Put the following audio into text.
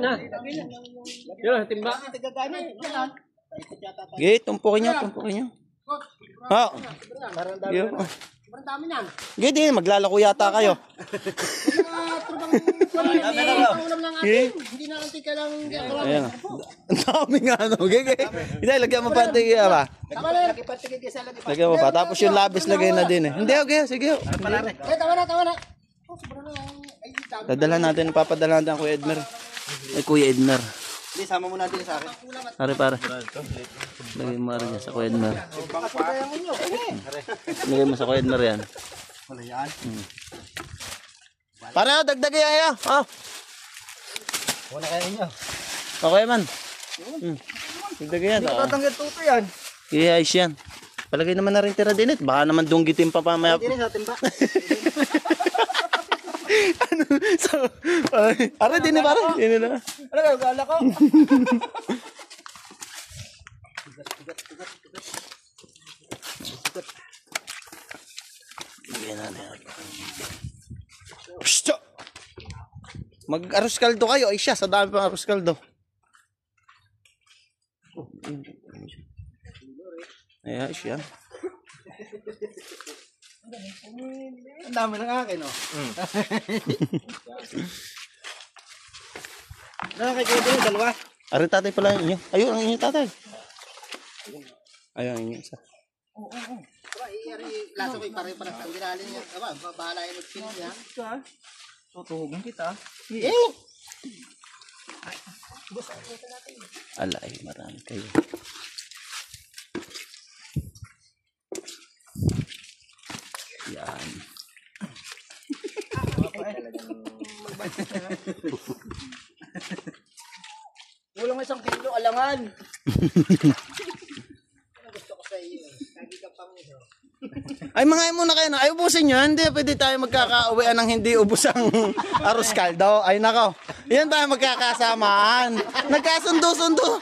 na. Yun, timba. Okay, tumpukin nyo. Ha? Yun. Sobrang dami yan. Okay, di, maglalako yata kayo. Hindi na natin kailangan Ayan. Ang dami nga, no? Okay. Hindi, lagyan mo pa ang tigiya ba? Lagyan mo pa. Tapos yung labis lagay na din eh. Hindi, okay. Sige. Tawa na. Dadalhan natin, papadala natin ang Kuya Edmer. Ay, Kuya Edmer. Hindi, sama mo natin sa akin. Pare. Lagay mo rin yan sa Kuya Edmer. Lagay mo sa Kuya Edmer yan. Wala yan. Pare, dagdagay ayo. Oh. Wala kaya ninyo. Okay man. Dagdagay yan. Hindi ko tatanggal tuto yan. Ayos yan. Palagay naman na rin tira din it. Baka naman dunggitin pa mamaya. Hindi rin sa timba. Ano? So, pare, din na pare. Din na. Ano kayo, gala ko? Mag-arroz kaldo kayo. Ay siya, sa dami pang arroz kaldo. Ayan, siya. Ang dami ng akin, oh. Ano kay Kuya Dino, dalawa? Ari tatay pala yung inyo. Ayun, ang inyo tatay. Ayun, ang inyo isa. Laso ko yung pare-paras ang ginalin niya. Bahala yung mag-pin niya. Tutuhugan kita. Alay, marami kayo. Yan. Kulang 1 kilo, alangan. Gusto ko sa iyo. Lagi ka pang ito. Ay, mga muna kayo na. Ay, ubusin nyo. Hindi, pwede tayo magkakauwian ng hindi ubus ang arroz caldo. Ay, nako. Yan tayo magkakasamaan. Nagkasundo-sundo.